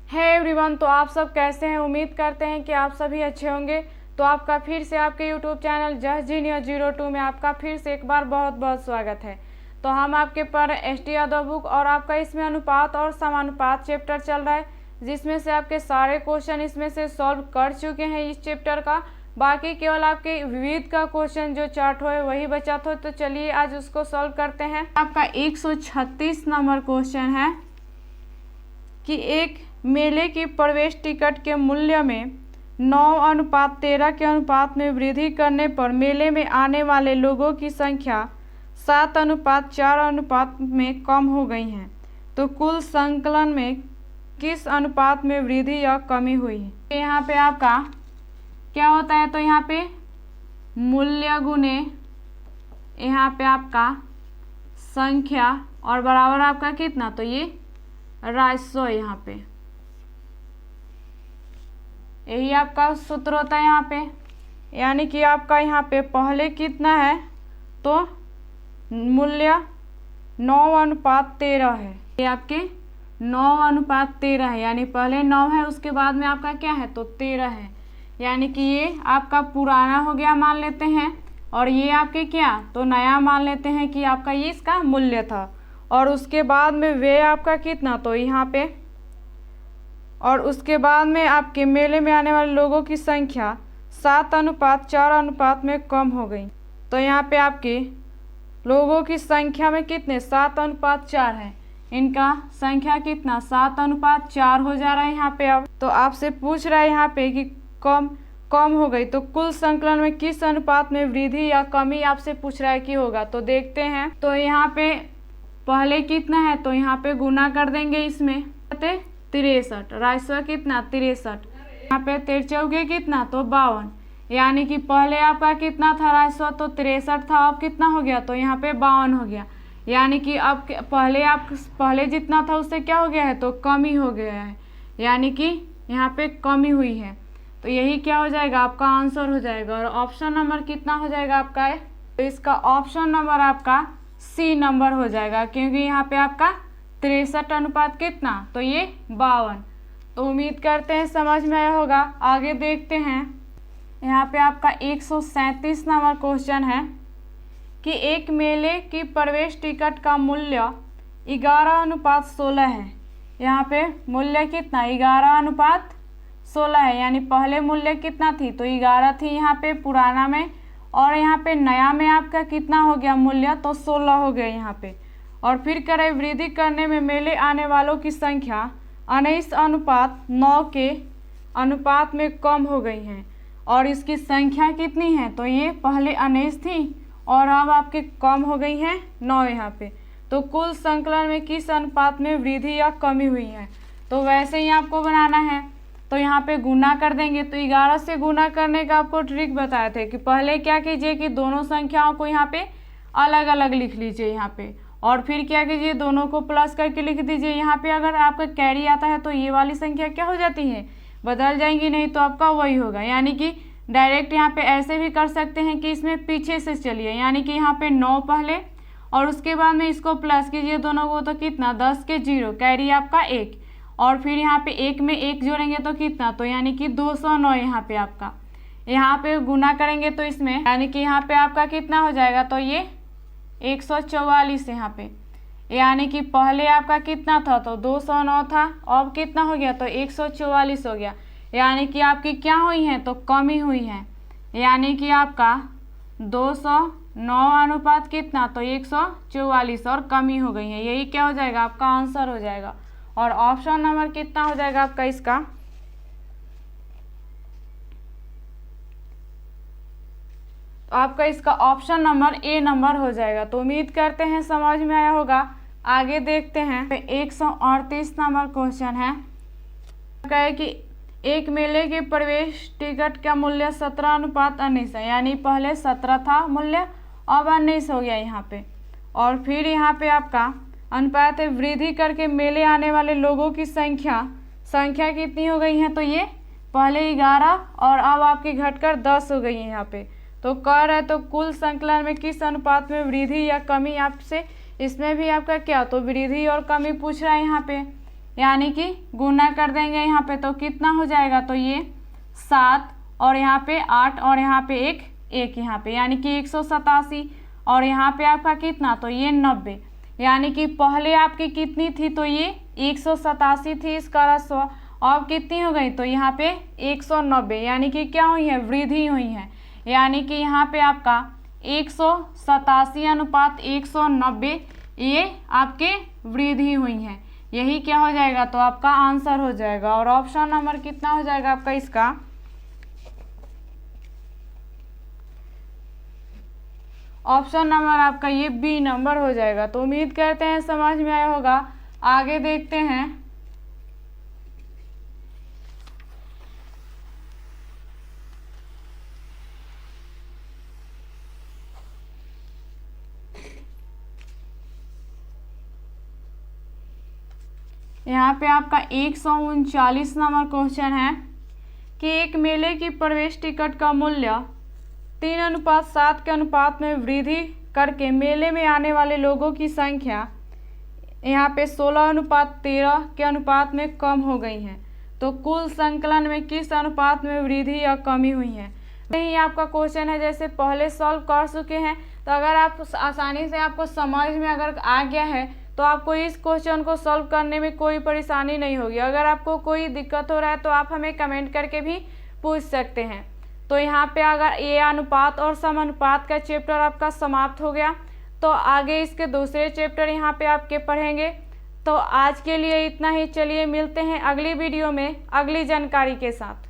Hey everyone, तो आप सब कैसे हैं। उम्मीद करते हैं कि आप सभी अच्छे होंगे। तो आपका फिर से आपके यूट्यूब चैनल जस्ट जीनियस 02 में आपका फिर से एक बार बहुत बहुत स्वागत है। तो हम आपके पर एस.टी. यादव बुक और आपका इसमें अनुपात और समानुपात चैप्टर चल रहा है, जिसमें से आपके सारे क्वेश्चन इसमें से सॉल्व कर चुके हैं इस चैप्टर का। बाकी केवल आपके विविध का क्वेश्चन जो चार्ट हो वही बचा था। तो चलिए आज उसको सॉल्व करते हैं। आपका 136 नंबर क्वेश्चन है कि एक मेले की प्रवेश टिकट के मूल्य में 9:13 के अनुपात में वृद्धि करने पर मेले में आने वाले लोगों की संख्या 7:4 अनुपात में कम हो गई है। तो कुल संकलन में किस अनुपात में वृद्धि या कमी हुई है। यहाँ पे आपका क्या होता है, तो यहाँ पे मूल्य गुने यहाँ पे आपका संख्या और बराबर आपका कितना, तो ये राजस्व। यहाँ पे यही आपका सूत्र होता है यहाँ पे, यानी कि आपका यहाँ पे पहले कितना है, तो मूल्य 9:13 है। ये आपके 9:13 है, यानी पहले 9 है, उसके बाद में आपका क्या है, तो 13 है। यानी कि ये आपका पुराना हो गया मान लेते हैं, और ये आपके क्या, तो नया मान लेते हैं कि आपका ये इसका मूल्य था। और उसके बाद में वे आपका कितना, तो यहाँ पे, और उसके बाद में आपके मेले में आने वाले लोगों की संख्या 7:4 अनुपात में कम हो गई। तो यहाँ पे आपके लोगों की संख्या में कितने 7:4 है, इनका संख्या कितना 7:4 हो जा रहा है यहाँ पे। अब तो आपसे पूछ रहा है यहाँ पे कि कम हो गई, तो कुल संकलन में किस अनुपात में वृद्धि या कमी आपसे पूछ रहा है कि होगा। तो देखते हैं। तो यहाँ पे पहले कितना है, तो यहाँ पे गुना कर देंगे इसमें 63, राजस्व कितना 63, यहाँ पे 3 कितना, तो 52। यानी कि पहले आपका कितना था राजस्व, तो 63 था, अब कितना हो गया, तो यहाँ पे 52 हो गया। यानी कि अब पहले जितना था उससे क्या हो गया है, तो कमी हो गया है, यानी कि यहाँ पे कमी हुई है। तो यही क्या हो जाएगा, आपका आंसर हो जाएगा। और ऑप्शन नंबर कितना हो जाएगा आपका है, तो इसका ऑप्शन नंबर आपका सी नंबर हो जाएगा, क्योंकि यहाँ पे आपका 63 अनुपात कितना, तो ये 52। तो उम्मीद करते हैं समझ में आया होगा। आगे देखते हैं। यहाँ पे आपका 137 नंबर क्वेश्चन है कि एक मेले की प्रवेश टिकट का मूल्य 11:16 है। यहाँ पे मूल्य कितना 11:16 है, यानी पहले मूल्य कितना थी, तो 11 थी यहाँ पे पुराना में, और यहाँ पे नया में आपका कितना हो गया मूल्य, तो 16 हो गया यहाँ पे। और फिर करें वृद्धि करने में मेले आने वालों की संख्या 19:9 के अनुपात में कम हो गई है। और इसकी संख्या कितनी है, तो ये पहले 19 थी और अब आपके कम हो गई है 9 यहाँ पे। तो कुल संकलन में किस अनुपात में वृद्धि या कमी हुई है। तो वैसे ही आपको बनाना है। तो यहाँ पे गुना कर देंगे। तो 11 से गुना करने का आपको ट्रिक बताए थे कि पहले क्या कीजिए कि दोनों संख्याओं को यहाँ पे अलग अलग लिख लीजिए यहाँ पे, और फिर क्या कीजिए दोनों को प्लस करके लिख दीजिए। यहाँ पे अगर आपका कैरी आता है तो ये वाली संख्या क्या हो जाती है, बदल जाएंगी, नहीं तो आपका वही होगा। यानी कि डायरेक्ट यहाँ पे ऐसे भी कर सकते हैं कि इसमें पीछे से चलिए, यानी कि यहाँ पे 9 पहले और उसके बाद में इसको प्लस कीजिए दोनों को, तो कितना 10 के 0, कैरी आपका 1, और फिर यहाँ पे 1 में 1 जोड़ेंगे तो कितना, तो यानी कि 209 यहाँ पे आपका। यहाँ पे गुना करेंगे तो इसमें यानी कि यहाँ पे आपका कितना हो जाएगा, तो ये 144 यहाँ पे। यानी कि पहले आपका कितना था, तो 209 था, अब कितना हो गया, तो 144 हो गया। यानी कि आपकी क्या हुई है, तो कमी हुई है। यानी कि आपका 209 अनुपात कितना, तो 144, और कमी हो गई है। यही क्या हो जाएगा, आपका आंसर हो जाएगा। और ऑप्शन नंबर कितना हो जाएगा आपका इसका, तो आपका इसका ऑप्शन नंबर ए नंबर हो जाएगा। तो उम्मीद करते हैं समझ में आया होगा। आगे देखते हैं। 138 नंबर क्वेश्चन है कि एक मेले के प्रवेश टिकट का मूल्य 17:19 है, यानी पहले 17 था मूल्य, अब 19 हो गया यहाँ पे। और फिर यहाँ पे आपका अनुपात वृद्धि करके मेले आने वाले लोगों की संख्या कितनी हो गई है, तो ये पहले 11 और अब आपकी घटकर 10 हो गई है यहाँ पे। तो कह रहे तो कुल संकलन में किस अनुपात में वृद्धि या कमी आपसे, इसमें भी आपका क्या, तो वृद्धि और कमी पूछ रहा है यहाँ पे। यानी कि गुना कर देंगे यहाँ पे तो कितना हो जाएगा, तो ये 7 और यहाँ पे 8 और यहाँ पे एक यहाँ पे, यानी कि 187 और यहाँ पे आपका कितना, तो ये 90, यानी कि पहले आपकी कितनी थी, तो ये 187 थी इसका राशि, अब कितनी हो गई, तो यहाँ पे 190, यानी कि क्या हुई है, वृद्धि हुई है। यानी कि यहाँ पे आपका 187 अनुपात 190 ये आपके वृद्धि हुई है। यही क्या हो जाएगा, तो आपका आंसर हो जाएगा। और ऑप्शन नंबर कितना हो जाएगा आपका इसका, ऑप्शन नंबर आपका ये बी नंबर हो जाएगा। तो उम्मीद करते हैं समझ में आया होगा। आगे देखते हैं। यहाँ पे आपका 139 नंबर क्वेश्चन है कि एक मेले की प्रवेश टिकट का मूल्य 3:7 के अनुपात में वृद्धि करके मेले में आने वाले लोगों की संख्या यहाँ पे 16:13 के अनुपात में कम हो गई है। तो कुल संकलन में किस अनुपात में वृद्धि या कमी हुई है। यही आपका क्वेश्चन है, जैसे पहले सॉल्व कर चुके हैं। तो अगर आप आसानी से आपको समझ में अगर आ गया है तो आपको इस क्वेश्चन को सॉल्व करने में कोई परेशानी नहीं होगी। अगर आपको कोई दिक्कत हो रहा है तो आप हमें कमेंट करके भी पूछ सकते हैं। तो यहाँ पे अगर ये अनुपात और समानुपात का चैप्टर आपका समाप्त हो गया, तो आगे इसके दूसरे चैप्टर यहाँ पे आपके पढ़ेंगे। तो आज के लिए इतना ही। चलिए मिलते हैं अगली वीडियो में अगली जानकारी के साथ।